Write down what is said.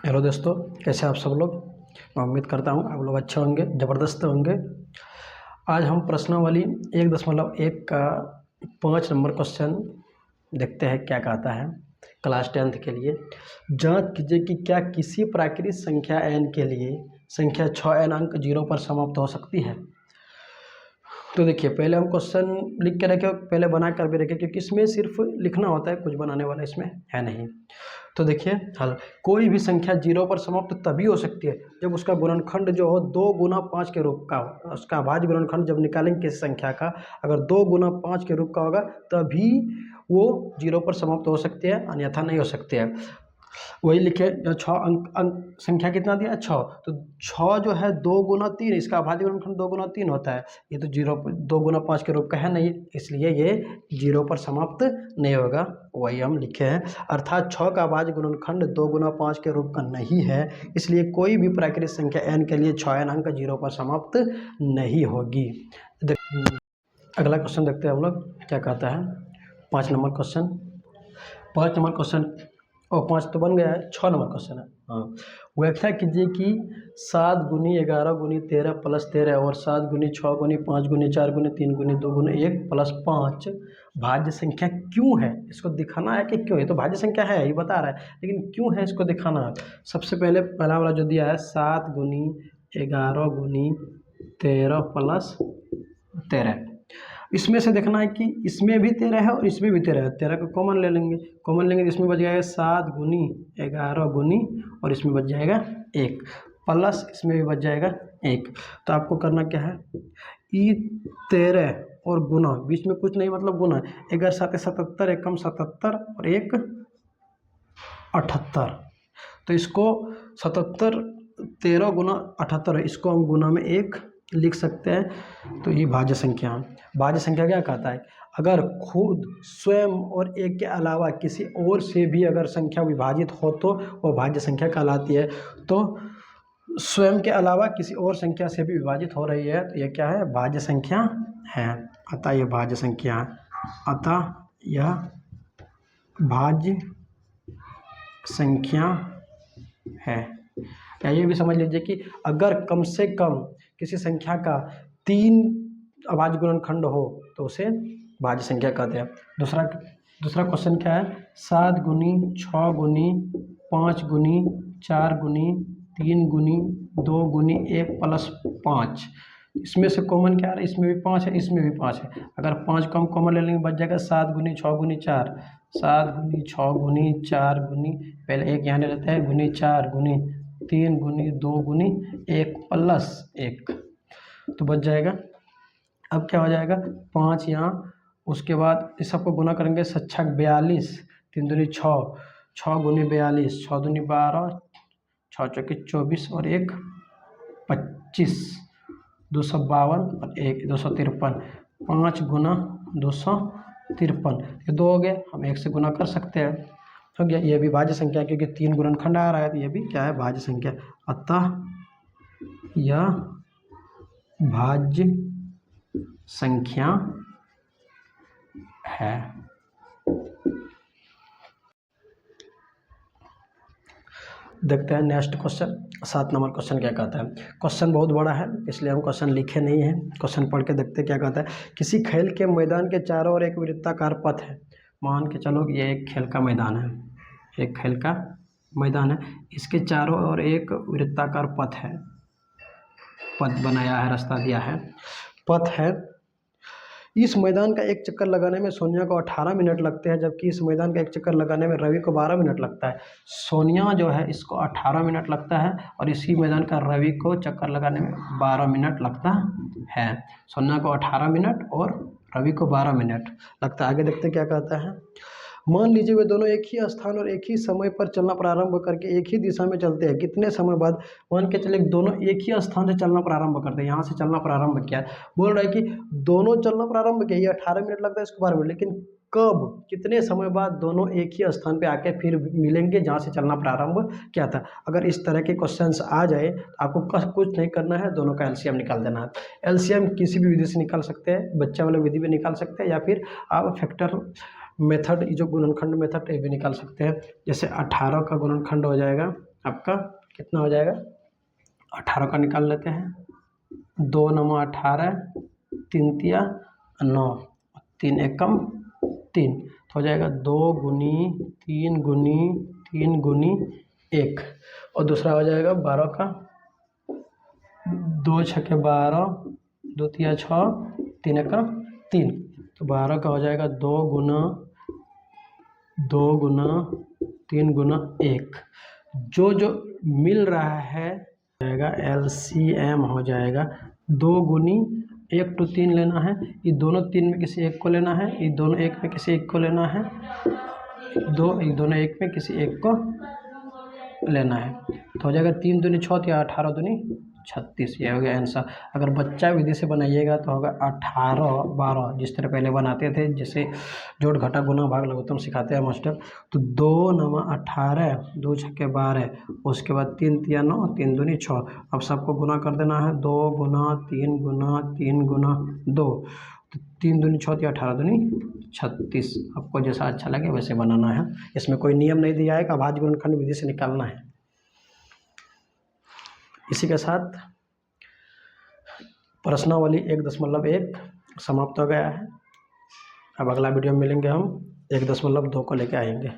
Hello दोस्तों, कैसे आप सब लोग। मैं उम्मीद करता हूँ आप लोग अच्छे होंगे, ज़बरदस्त होंगे। आज हम प्रश्नावली 1.1 का 5 नंबर क्वेश्चन देखते हैं क्या कहता है। क्लास 10th के लिए जांच कीजिए कि क्या किसी प्राकृतिक संख्या n के लिए संख्या 6n अंक 0 पर समाप्त हो सकती है। तो देखिए, पहले हम क्वेश्चन लिख के रखे, पहले बना कर भी रखे, क्योंकि इसमें सिर्फ लिखना होता है, कुछ बनाने वाला इसमें है नहीं। तो देखिए हल, कोई भी संख्या 0 पर समाप्त तभी हो सकती है जब उसका गुणनखंड जो हो 2 गुना 5 के रूप का हो। उसका अभाज्य गुणनखंड जब निकालेंगे किसी संख्या का, अगर 2 गुना 5 के रूप का होगा तभी वो 0 पर समाप्त हो सकती है, अन्यथा नहीं हो सकती है। वही लिखे, जो 6 अंक संख्या कितना दिया 6, तो 6 जो है 2 गुना 3, इसका अभाज्य गुणनखंड 2 गुना 3 होता है। ये तो 2 गुना 5 के रूप का है नहीं, इसलिए ये 0 पर समाप्त नहीं होगा। वही हम लिखे हैं, अर्थात 6 का अभाज्य गुणनखंड 2 गुना 5 के रूप का नहीं है, इसलिए कोई भी प्राकृतिक संख्या n के लिए 6n अंक 0 पर समाप्त नहीं होगी। अगला क्वेश्चन देखते हैं हम लोग क्या कहता है। 5 नंबर क्वेश्चन और 5 तो बन गया है, 6 नंबर क्वेश्चन है। हाँ, व्याख्या कीजिए कि 7 गुनी 11 गुनी 13 प्लस 13 और 7 गुनी 6 गुनी 5 गुनी 4 गुनी 3 गुनी 2 गुनी 1 प्लस 5 भाज्य संख्या क्यों है। इसको दिखाना है कि क्यों, ये तो भाज्य संख्या है ये बता रहा है, लेकिन क्यों है इसको दिखाना है। सबसे पहले पहला वाला जो दिया है 7 गुनी 11 गुनी 13 प्लस 13, इसमें से देखना है कि इसमें भी 13 है और इसमें भी 13 है। 13 को कॉमन ले लेंगे, तो इसमें बच जाएगा 7 गुनी 11 गुनी और इसमें बच जाएगा 1 प्लस इसमें भी बच जाएगा 1। तो आपको करना क्या है, ई 13 और गुना, बीच में कुछ नहीं मतलब गुना, 11 7 77, 1 कम 77 और 1 78। तो इसको 77 13 गुना 78 है, इसको हम गुना में 1 लिख सकते हैं। तो ये भाज्य संख्या क्या कहता है, अगर खुद स्वयं और एक के अलावा किसी और से भी अगर संख्या विभाजित हो तो वो भाज्य संख्या कहलाती है। तो स्वयं के अलावा किसी और संख्या से भी विभाजित हो रही है तो ये क्या है, भाज्य संख्या है। अतः यह भाज्य संख्या है। या ये भी समझ लीजिए कि अगर कम से कम किसी संख्या का 3 अभाज्य गुणनखंड हो तो उसे भाज्य संख्या कहते हैं। दूसरा क्वेश्चन क्या है, 7 गुनी 6 गुनी 5 गुनी 4 गुनी 3 गुनी 2 गुनी 1 प्लस 5, इसमें से कॉमन क्या है, इसमें भी 5 है इसमें भी 5 है। अगर 5 को हम कॉमन ले लेंगे बच जाएगा 7 गुनी 6 गुनी 4, 7 गुनी 6 गुनी 4 गुनी, पहले 1 यहाँ ले लेते हैं, गुनी 4 गुनी 3 गुनी 2 गुनी 1 प्लस 1, तो बच जाएगा। अब क्या हो जाएगा, 5 यहाँ, उसके बाद इस सबको गुना करेंगे 6 42, 3 दूनी 6, 6 गुनी 42, 6 दूनी 12, 6 चौके 24 और 1 25, 252 और 1 253, 5 गुना 253, ये 2 हो गए, हम 1 से गुना कर सकते हैं, हो गया। ये भी भाज्य संख्या क्योंकि 3 गुणनखंड आ रहा है, तो ये भी क्या है, भाज्य संख्या। अतः यह भाज्य संख्या है। देखते हैं नेक्स्ट क्वेश्चन, 7 नंबर क्वेश्चन क्या कहता है। क्वेश्चन बहुत बड़ा है इसलिए हम क्वेश्चन लिखे नहीं है, क्वेश्चन पढ़ के देखते हैं क्या कहता है। किसी खेल के मैदान के चारों ओर एक वृत्ताकार पथ है। मान के चलो ये एक खेल का मैदान है, एक खेल का मैदान है, इसके चारों ओर एक वृत्ताकार पथ है, पथ बनाया है, रास्ता दिया है, पथ है। इस मैदान का एक चक्कर लगाने में सोनिया को 18 मिनट लगते हैं, जबकि इस मैदान का एक चक्कर लगाने में रवि को 12 मिनट लगता है। सोनिया जो है इसको 18 मिनट लगता है और इसी मैदान का रवि को चक्कर लगाने में 12 मिनट लगता है। सोनिया को 18 मिनट और रवि को 12 मिनट लगता है। आगे देखते क्या कहता है। मान लीजिए वे दोनों एक ही स्थान और एक ही समय पर चलना प्रारंभ करके एक ही दिशा में चलते हैं। कितने समय बाद, मान के चले दोनों एक ही स्थान से चलना प्रारंभ करते हैं, यहाँ से चलना प्रारंभ किया, बोल रहा है कि दोनों चलना प्रारंभ किया, ये 18 मिनट लगता है, इसको 12 मिनट, लेकिन कब, कितने समय बाद दोनों एक ही स्थान पे आके फिर मिलेंगे जहाँ से चलना प्रारंभ किया था। अगर इस तरह के क्वेश्चंस आ जाए तो आपको कुछ नहीं करना है, दोनों का एलसीएम निकाल देना है। एलसीएम किसी भी विधि से निकाल सकते हैं, बच्चा वाले विधि में निकाल सकते हैं, या फिर आप फैक्टर मेथड, जो गुणनखंड मेथड ये भी निकाल सकते हैं। जैसे 18 का गुणनखंड हो जाएगा आपका कितना हो जाएगा, 18 का निकाल लेते हैं। 2 9 18, 3 तिया 9, 3 एकम 3, तो हो जाएगा 2 गुनी 3 गुनी 3 गुनी 1। और दूसरा हो जाएगा 12 का, 2 छके 12, 2 तिया 6, 3 एकम 3, तो 12 का हो जाएगा 2 गुना 3 गुना 1। जो मिल रहा है जाएगा LCM हो जाएगा 2 गुनी 1 to 3 लेना है, ये दोनों 3 में किसी एक को लेना है, ये दोनों 1 में किसी एक को लेना है, ये दोनों 1 में किसी एक को लेना है, तो हो जाएगा 3 दूनी 6 या 18 दूनी 36। ये हो गया आंसर। अगर बच्चा विधि से बनाइएगा तो होगा 18 12, जिस तरह पहले बनाते थे, जैसे जोड़ घटा गुना भाग लघुत्तम सिखाते हैं मास्टर। तो 2 9 18, 2 छक्के 12, उसके बाद 3 तिया 9, 3 दूनी 6। अब सबको गुना कर देना है, 2 गुना 3 गुना 3 गुना 2, तो 3 दूनी 6 या 18 दूनी 36। आपको जैसा अच्छा लगे वैसे बनाना है, इसमें कोई नियम नहीं दिया है कि अभाज्य गुणनखंड विधि से निकालना है। इसी के साथ प्रश्नावली 1.1 समाप्त हो गया है। अब अगला वीडियो में मिलेंगे हम 1.2 को लेकर आएंगे।